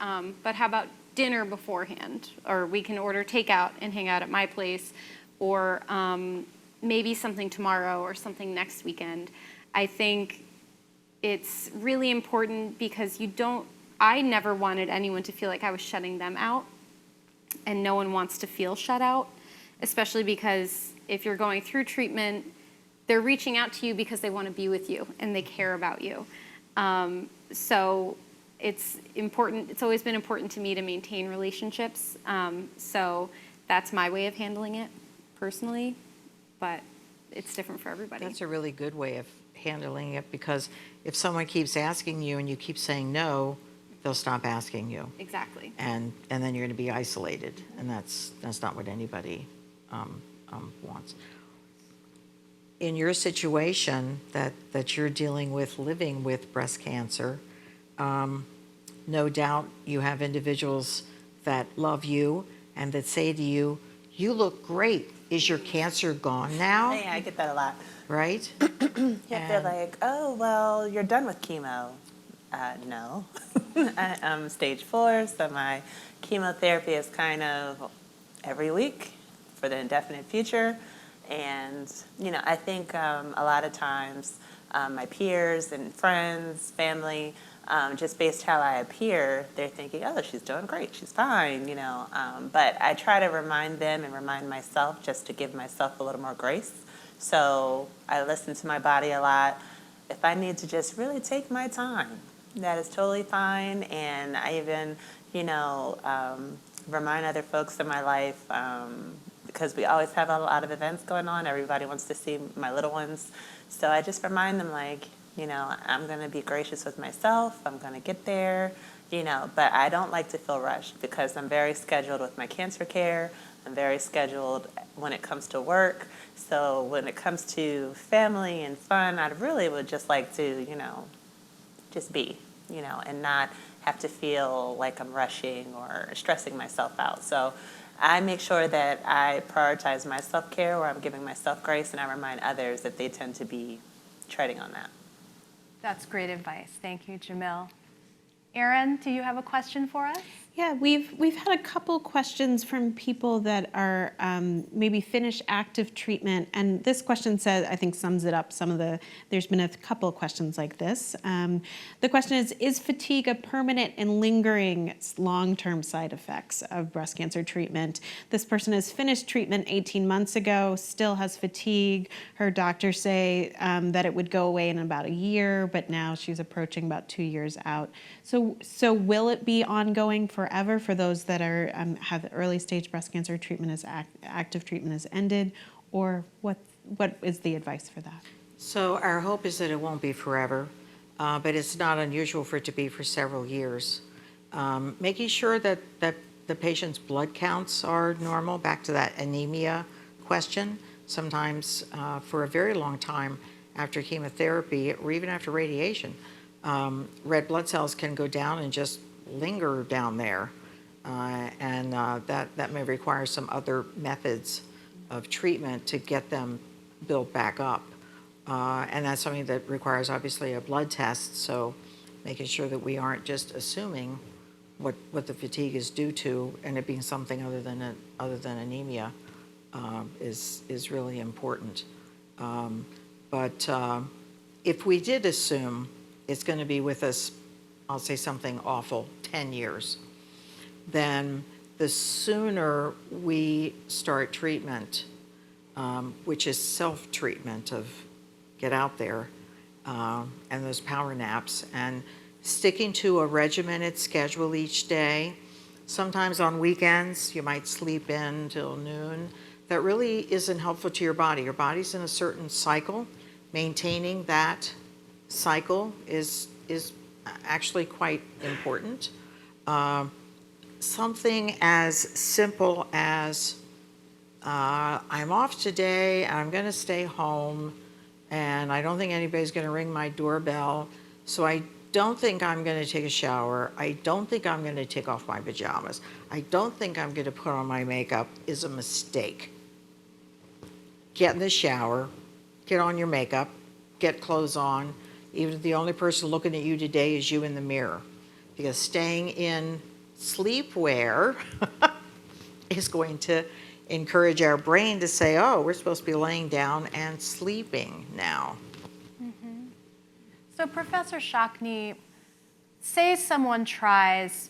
but how about dinner beforehand, or we can order takeout and hang out at my place, or maybe something tomorrow or something next weekend. I think it's really important because I never wanted anyone to feel like I was shutting them out, and no one wants to feel shut out, especially because if you're going through treatment, they're reaching out to you because they want to be with you and they care about you. So it's important. It's always been important to me to maintain relationships. So that's my way of handling it personally, but it's different for everybody. That's a really good way of handling it, because if someone keeps asking you and you keep saying no, they'll stop asking you. Exactly. And then you're going to be isolated, and that's not what anybody wants. In your situation that you're dealing with, living with breast cancer, no doubt you have individuals that love you and that say to you, you look great. Is your cancer gone now? Yeah, I get that a lot. Right? Yeah, they're like, oh, well, you're done with chemo. No. I'm stage 4, so my chemotherapy is kind of every week for the indefinite future. And, you know, I think a lot of times my peers and friends, family, just based how I appear, they're thinking, oh, she's doing great, she's fine, you know. But I try to remind them and remind myself just to give myself a little more grace. So I listen to my body a lot. If I need to just really take my time, that is totally fine. And I even, you know, remind other folks in my life, because we always have a lot of events going on. Everybody wants to see my little ones. So I just remind them, like, you know, I'm going to be gracious with myself. I'm going to get there, you know, but I don't like to feel rushed because I'm very scheduled with my cancer care. I'm very scheduled when it comes to work. So when it comes to family and fun, I really would just like to, just be, and not have to feel like I'm rushing or stressing myself out. So I make sure that I prioritize my self-care, where I'm giving myself grace, and I remind others that they tend to be treading on that. That's great advice. Thank you, Jamil. Erin, do you have a question for us? Yeah, we've had a couple questions from people that are maybe finished active treatment, and this question says, I think sums it up. There's been a couple of questions like this. The question is fatigue a permanent and lingering long-term side effects of breast cancer treatment? This person has finished treatment 18 months ago, still has fatigue. Her doctors say that it would go away in about a year, but now she's approaching about 2 years out. So will it be ongoing forever for those that are have early stage breast cancer treatment as active treatment has ended, or what is the advice for that? So our hope is that it won't be forever, but it's not unusual for it to be for several years. Making sure that the patient's blood counts are normal, back to that anemia question. Sometimes for a very long time after chemotherapy or even after radiation, red blood cells can go down and just linger down there, and that may require some other methods of treatment to get them built back up, and that's something that requires obviously a blood test, so making sure that we aren't just assuming what the fatigue is due to and it being something other than anemia is really important. But if we did assume it's going to be with us, I'll say something awful, 10 years, then the sooner we start treatment, which is self-treatment of get out there and those power naps, and sticking to a regimented schedule each day. Sometimes on weekends, you might sleep in till noon. That really isn't helpful to your body. Your body's in a certain cycle. Maintaining that cycle is actually quite important. Something as simple as I'm off today, I'm going to stay home, and I don't think anybody's going to ring my doorbell, so I don't think I'm going to take a shower. I don't think I'm going to take off my pajamas. I don't think I'm going to put on my makeup is a mistake. Get in the shower, get on your makeup, get clothes on, even if the only person looking at you today is you in the mirror. Because staying in sleepwear is going to encourage our brain to say, oh, we're supposed to be laying down and sleeping now. Mm-hmm. So Professor Shockney, say someone tries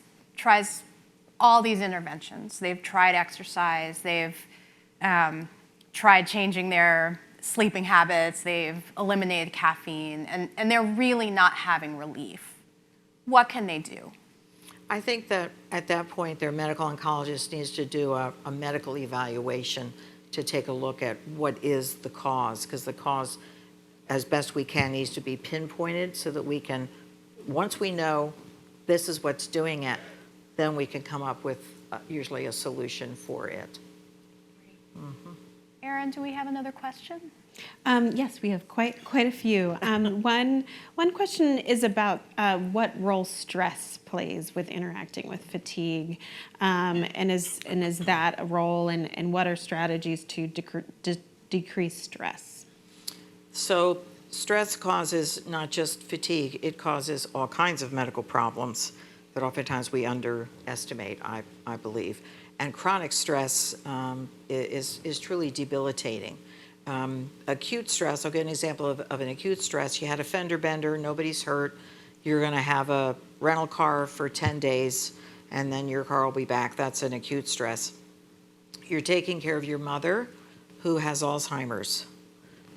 all these interventions. They've tried exercise, they've tried changing their sleeping habits, they've eliminated caffeine, and they're really not having relief. What can they do? I think that at that point, their medical oncologist needs to do a medical evaluation to take a look at what is the cause, because the cause, as best we can, needs to be pinpointed so that we can, once we know this is what's doing it, then we can come up with usually a solution for it. Mm-hmm. Erin, do we have another question? Yes, we have quite a few. One question is about what role stress plays with interacting with fatigue, and is that a role, and what are strategies to decrease stress? So stress causes not just fatigue, it causes all kinds of medical problems that oftentimes we underestimate, I believe. And chronic stress is truly debilitating. Acute stress, I'll give an example of an acute stress. You had a fender bender, nobody's hurt. You're going to have a rental car for 10 days, and then your car will be back. That's an acute stress. You're taking care of your mother who has Alzheimer's.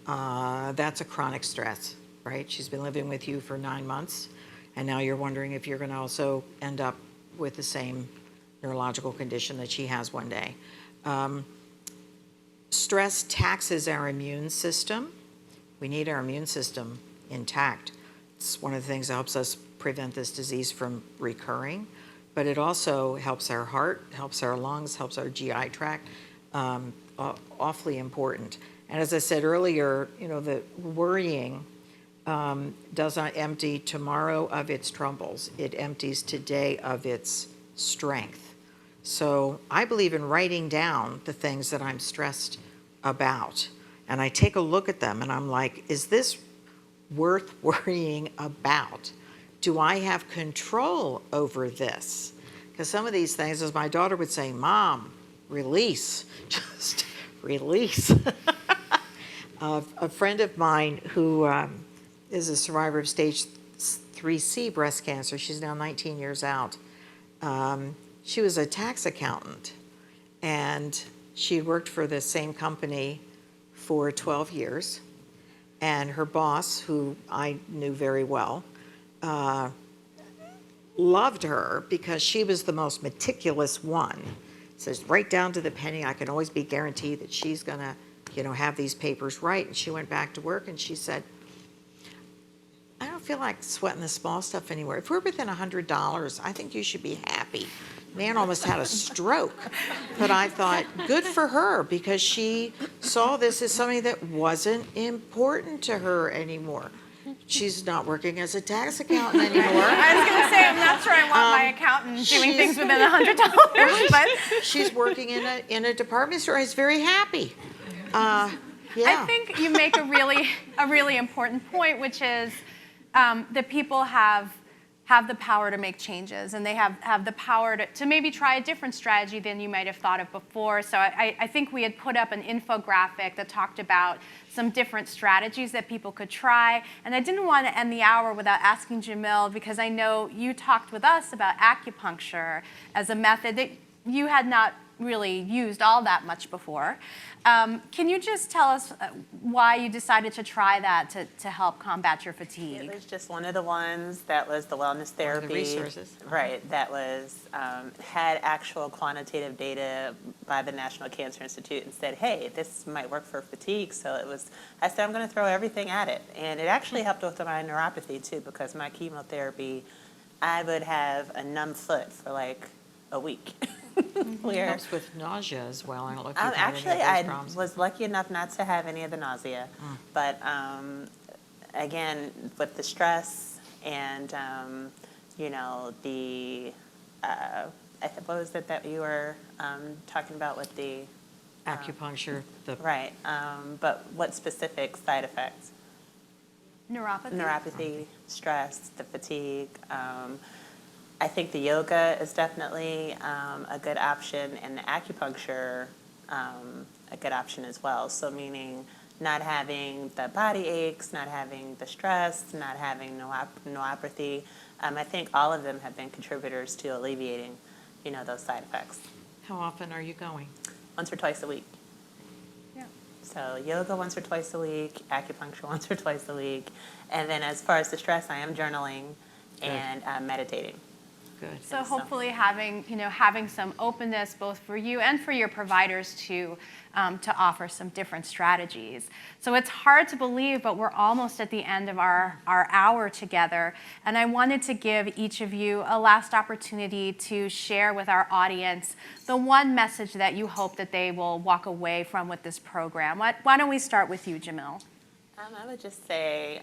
That's a chronic stress, right? She's been living with you for 9 months, and now you're wondering if you're going to also end up with the same neurological condition that she has one day. Stress taxes our immune system. We need our immune system intact. It's one of the things that helps us prevent this disease from recurring. but it also helps our heart, helps our lungs, helps our GI tract, awfully important. And as I said earlier, the worrying does not empty tomorrow of its troubles. It empties today of its strength. So I believe in writing down the things that I'm stressed about. And I take a look at them and I'm like, is this worth worrying about? Do I have control over this? Because some of these things, as my daughter would say, Mom, release, just release. A friend of mine who is a survivor of stage 3C breast cancer, she's now 19 years out. She was a tax accountant, and she had worked for the same company for 12 years. And her boss, who I knew very well, loved her because she was the most meticulous one. Says right down to the penny, I can always be guaranteed that she's gonna, have these papers right. And she went back to work and she said, I don't feel like sweating the small stuff anymore. If we're within $100, I think you should be happy. Man almost had a stroke. But I thought, good for her, because she saw this as something that wasn't important to her anymore. She's not working as a tax accountant anymore. I was going to say, I'm not sure I want my accountant doing things within $100, but she's working in a department store. He's very happy. Yeah. I think you make a really important point, which is that people have the power to make changes, and they have the power to maybe try a different strategy than you might have thought of before. So I think we had put up an infographic that talked about some different strategies that people could try. And I didn't want to end the hour without asking Jamil, because I know you talked with us about acupuncture as a method that you had not really used all that much before. Can you just tell us why you decided to try that to help combat your fatigue? It was just one of the ones that was the wellness therapy. One of the resources. Right, that was, had actual quantitative data by the National Cancer Institute and said, hey, this might work for fatigue. So I said, I'm going to throw everything at it. And it actually helped with my neuropathy too, because my chemotherapy, I would have a numb foot for like a week. It helps with nausea as well. I don't know if you've had Actually, any of those I problems. was lucky enough not to have any of the nausea. But again, with the stress and, what was it that you were talking about with the... Acupuncture. Right. But what specific side effects? Neuropathy? Neuropathy, stress, the fatigue. I think the yoga is definitely a good option, and the acupuncture a good option as well. So meaning not having the body aches, not having the stress, not having neuropathy. I think all of them have been contributors to alleviating, those side effects. How often are you going? Once or twice a week. Yeah. So yoga once or twice a week, acupuncture once or twice a week, and then as far as the stress, I am journaling and meditating. Good. So hopefully having some openness both for you and for your providers to offer some different strategies. So it's hard to believe, but we're almost at the end of our hour together. And I wanted to give each of you a last opportunity to share with our audience the one message that you hope that they will walk away from with this program. Why don't we start with you, Jamil? I would just say,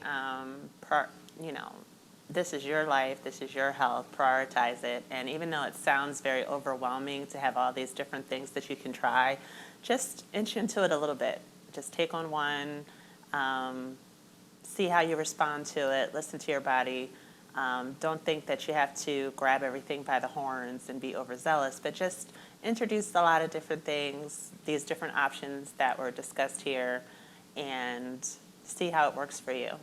this is your life, this is your health, prioritize it. And even though it sounds very overwhelming to have all these different things that you can try, just inch into it a little bit. Just take on one, see how you respond to it, listen to your body. Don't think that you have to grab everything by the horns and be overzealous, but just introduce a lot of different things, these different options that were discussed here, and see how it works for you.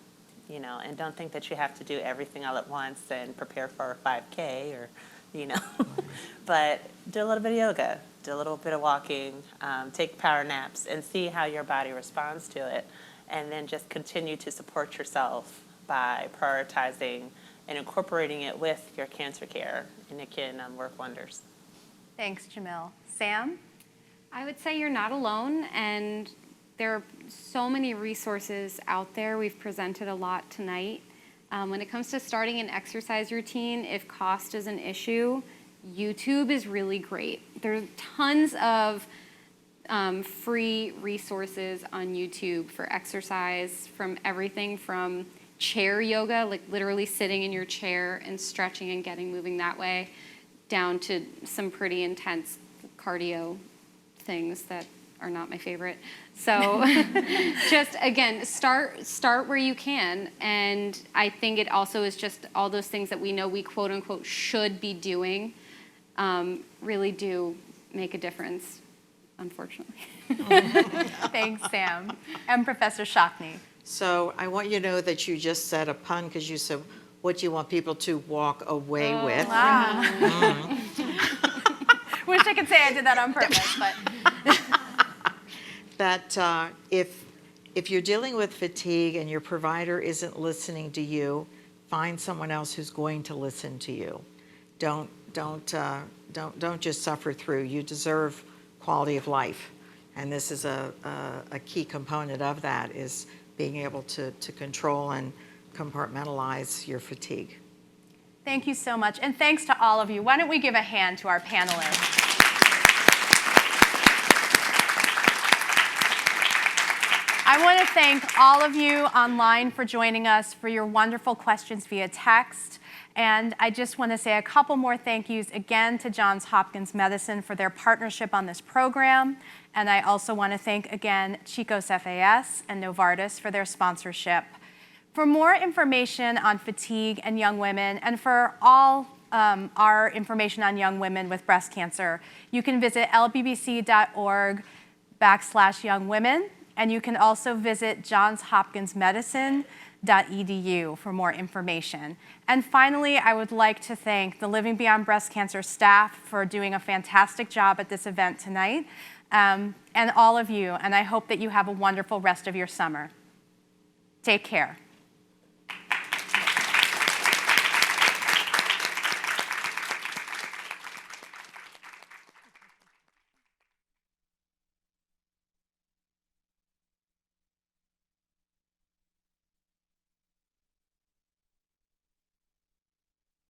And don't think that you have to do everything all at once and prepare for a 5K or, but do a little bit of yoga, do a little bit of walking, take power naps, and see how your body responds to it. And then just continue to support yourself by prioritizing and incorporating it with your cancer care, and it can work wonders. Thanks, Jamil. Sam? I would say you're not alone, and there are so many resources out there. We've presented a lot tonight. When it comes to starting an exercise routine, if cost is an issue, YouTube is really great. There's tons of free resources on YouTube for exercise, from everything from chair yoga, like literally sitting in your chair and stretching and getting moving that way, down to some pretty intense cardio things that are not my favorite. So just, again, start where you can. And I think it also is just all those things that we know we quote unquote should be doing really do make a difference, unfortunately. Thanks, Sam. And Professor Shockney. So I want you to know that you just said a pun because you said, what do you want people to walk away with? Wow. Wish I could say I did that on purpose, but. That if you're dealing with fatigue and your provider isn't listening to you, find someone else who's going to listen to you. Don't just suffer through. You deserve quality of life, and this is a key component of that, is being able to control and compartmentalize your fatigue. Thank you so much, and thanks to all of you. Why don't we give a hand to our panelists? I want to thank all of you online for joining us, for your wonderful questions via text. And I just want to say a couple more thank yous again to Johns Hopkins Medicine for their partnership on this program. And I also want to thank again Chico's FAS and Novartis for their sponsorship. For more information on fatigue and young women, and for all our information on young women with breast cancer, you can visit lbbc.org/youngwomen. And you can also visit johnshopkinsmedicine.edu for more information. And finally, I would like to thank the Living Beyond Breast Cancer staff for doing a fantastic job at this event tonight, and all of you. And I hope that you have a wonderful rest of your summer. Take care.